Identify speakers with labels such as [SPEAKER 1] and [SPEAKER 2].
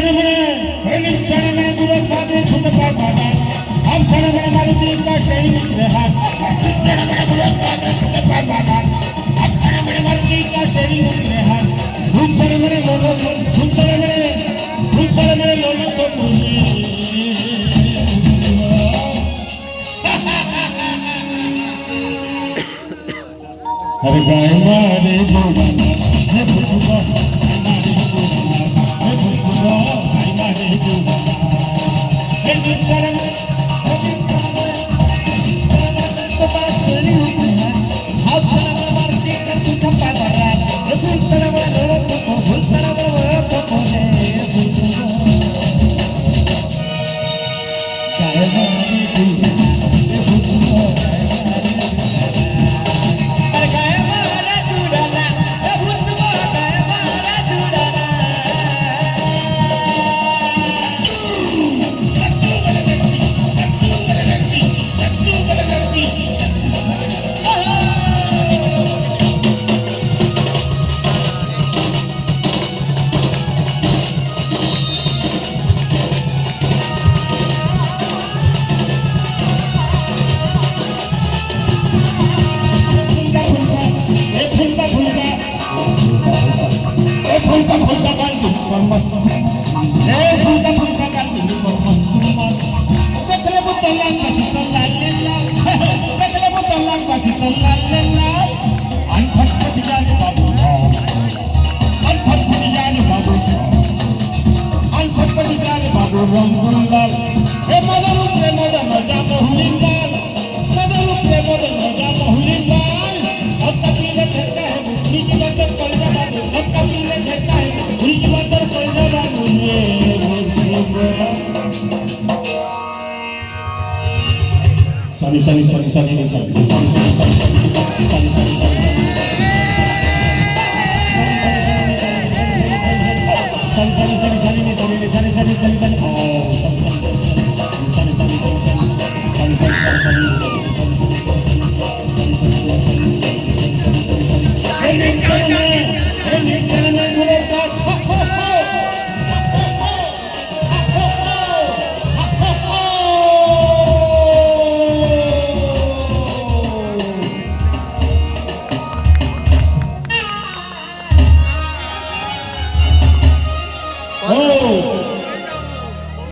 [SPEAKER 1] बड़े सड़े बड़े गुरु बाबे सुत पार बाबा हम सड़े बड़े मारुति का शरीर निकले सड़े बड़े गुरु बाबे सुत पार बाबा हम सड़े बड़े मारुति का शरीर निकले धूप सड़े बड़े लोगों को धूप सड़े बड़े लोगों को अरे गाय मारे जोड़ा है खुशबू हमारी जोड़ा है खुशबू हमारी जोड़ा है निचले तो बात बोली हुई है आप सारा मार्केट का सुखा पाता है ये फुलसरा वाला लोग तो फुलसरा वाला तो है खुशबू गाय मारे जोड़ा है खुशबू